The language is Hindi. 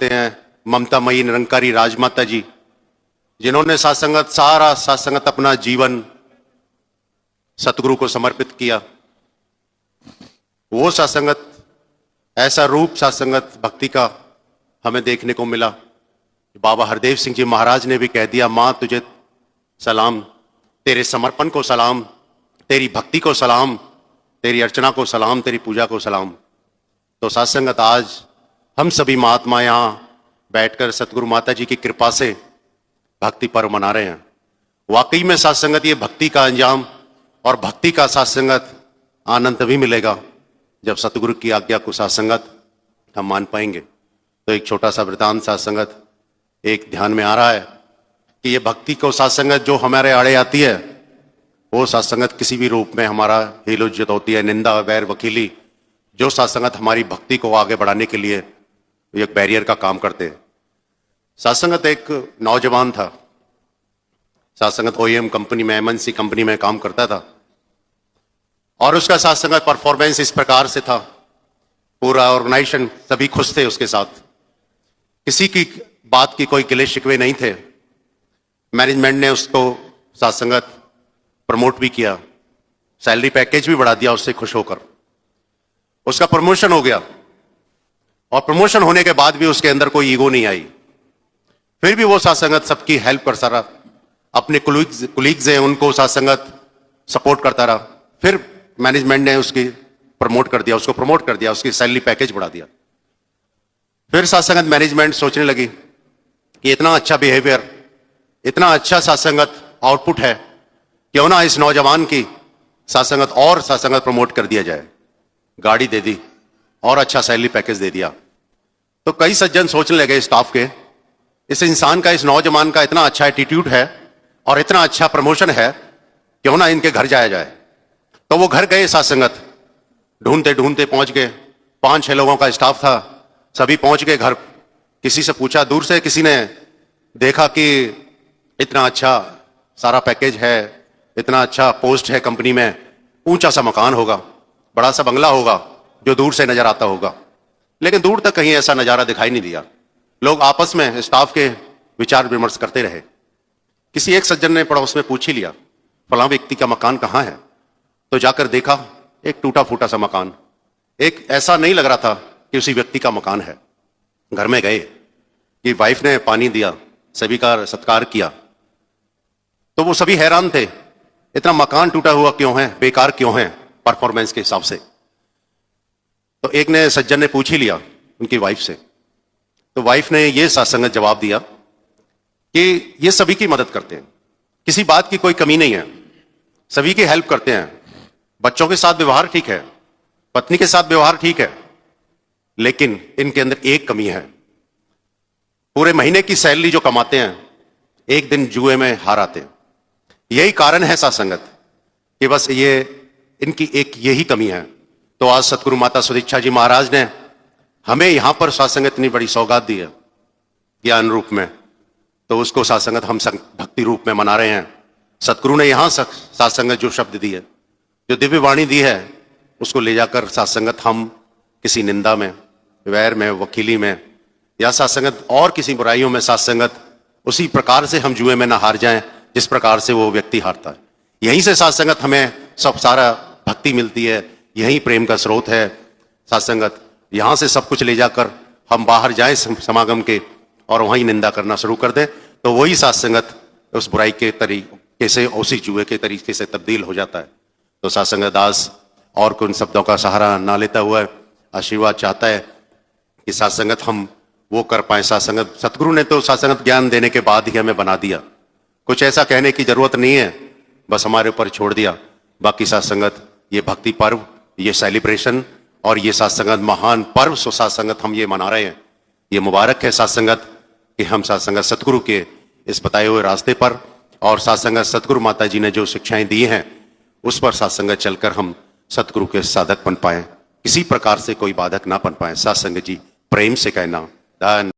करते हैं ममता मयी निरंकारी राजमाता जी, जिन्होंने सात्संगत सारा सात्संगत अपना जीवन सतगुरु को समर्पित किया। वो सात्संगत, ऐसा रूप सात्संगत भक्ति का हमें देखने को मिला। बाबा हरदेव सिंह जी महाराज ने भी कह दिया, मां तुझे सलाम, तेरे समर्पण को सलाम, तेरी भक्ति को सलाम, तेरी अर्चना को सलाम, तेरी पूजा को सलाम। तो सात्संगत आज हम सभी महात्मा यहां बैठकर सतगुरु माता जी की कृपा से भक्ति पर्व मना रहे हैं। वाकई में सात्संगत ये भक्ति का अंजाम और भक्ति का सात्संगत आनंद तभी मिलेगा जब सतगुरु की आज्ञा को सात्संगत हम मान पाएंगे। तो एक छोटा सा वृतांत सात्संगत एक ध्यान में आ रहा है कि ये भक्ति को सात्संगत जो हमारे आड़े आती है, वो सात्संगत किसी भी रूप में हमारा हीलो इज्जत होती है, निंदा वैर वकीली, जो सात्संगत हमारी भक्ति को आगे बढ़ाने के लिए एक बैरियर का काम करते हैं। सात्संगत एक नौजवान था, सात्संगत ओईएम कंपनी में, एमएनसी कंपनी में काम करता था और उसका सात्संगत परफॉर्मेंस इस प्रकार से था, पूरा ऑर्गेनाइजेशन सभी खुश थे उसके साथ, किसी की बात की कोई गिले शिकवे नहीं थे। मैनेजमेंट ने उसको सात्संगत प्रमोट भी किया, सैलरी पैकेज भी बढ़ा दिया उससे खुश होकर। उसका प्रमोशन हो गया और प्रमोशन होने के बाद भी उसके अंदर कोई ईगो नहीं आई। फिर भी वो सात्संगत सबकी हेल्प करता रहा, अपने कुलीग्स हैं उनको सात्संगत सपोर्ट करता रहा। फिर मैनेजमेंट ने उसकी प्रमोट कर दिया, उसको प्रमोट कर दिया, उसकी सैलरी पैकेज बढ़ा दिया। फिर सात्संगत मैनेजमेंट सोचने लगी कि इतना अच्छा बिहेवियर, इतना अच्छा सात्संगत आउटपुट है, क्यों ना इस नौजवान की सात्संगत और सात्संगत प्रमोट कर दिया जाए। गाड़ी दे दी और अच्छा सैलरी पैकेज दे दिया। तो कई सज्जन सोचने लगे स्टाफ के, इस इंसान का, इस नौजवान का इतना अच्छा एटीट्यूड है और इतना अच्छा प्रमोशन है, क्यों ना इनके घर जाया जाए। तो वो घर गए सात्संगत, ढूंढते ढूंढते पहुंच गए। 5-6 लोगों का स्टाफ था, सभी पहुंच गए घर। किसी से पूछा, दूर से किसी ने देखा कि इतना अच्छा सारा पैकेज है, इतना अच्छा पोस्ट है कंपनी में, ऊंचा सा मकान होगा, बड़ा सा बंगला होगा जो दूर से नजर आता होगा। लेकिन दूर तक कहीं ऐसा नजारा दिखाई नहीं दिया। लोग आपस में स्टाफ के विचार विमर्श करते रहे। किसी एक सज्जन ने पड़ोस में पूछ ही लिया, फलां व्यक्ति का मकान कहाँ है। तो जाकर देखा एक टूटा फूटा सा मकान, एक ऐसा नहीं लग रहा था कि उसी व्यक्ति का मकान है। घर में गए कि वाइफ ने पानी दिया, सभी का सत्कार किया। तो वो सभी हैरान थे, इतना मकान टूटा हुआ क्यों है, बेकार क्यों है परफॉर्मेंस के हिसाब से। तो एक ने सज्जन ने पूछ ही लिया उनकी वाइफ से। तो वाइफ ने ये सात्संगत जवाब दिया कि ये सभी की मदद करते हैं, किसी बात की कोई कमी नहीं है, सभी की हेल्प करते हैं, बच्चों के साथ व्यवहार ठीक है, पत्नी के साथ व्यवहार ठीक है, लेकिन इनके अंदर एक कमी है। पूरे महीने की सैलरी जो कमाते हैं, एक दिन जुए में हार आते हैं। यही कारण है सात्संगत कि बस ये इनकी एक यही कमी है। तो आज सतगुरु माता सुदीक्षा जी महाराज ने हमें यहां पर सात्संगत इतनी बड़ी सौगात दी है ज्ञान रूप में, तो उसको सात्संगत हम भक्ति रूप में मना रहे हैं। सतगुरु ने यहां सात्संगत जो शब्द दी है, जो दिव्य वाणी दी है, उसको ले जाकर सात्संगत हम किसी निंदा में, वैर में, वकीली में या सात्संगत और किसी बुराइयों में सात्संगत उसी प्रकार से हम जुए में ना हार जाएं जिस प्रकार से वो व्यक्ति हारता है। यहीं से सात्संगत हमें सब सारा भक्ति मिलती है, यही प्रेम का स्रोत है सात्संगत। यहां से सब कुछ ले जाकर हम बाहर जाएं समागम के और वहीं निंदा करना शुरू कर दें, तो वही सात्संगत उस बुराई के तरीके से, उसी जुए के तरीके से तब्दील हो जाता है। तो सात्संगत दास और कुछ शब्दों का सहारा ना लेता हुआ आशीर्वाद चाहता है कि सात्संगत हम वो कर पाए। सात्संगत, सतगुरु ने तो सात्संगत ज्ञान देने के बाद ही हमें बना दिया, कुछ ऐसा कहने की जरूरत नहीं है, बस हमारे ऊपर छोड़ दिया। बाकी सात्संगत, ये भक्ति पर्व, ये सेलिब्रेशन और ये सात्संगत महान पर्व, सो सात्संगत हम ये मना रहे हैं। ये मुबारक है सात्संगत कि हम सात्संगत सतगुरु के इस बताए हुए रास्ते पर और सात्संगत सतगुरु माता जी ने जो शिक्षाएं दी हैं उस पर सात्संगत चलकर हम सतगुरु के साधक बन पाए, किसी प्रकार से कोई बाधक ना बन पाए। सात्संगत जी प्रेम से कहना, धन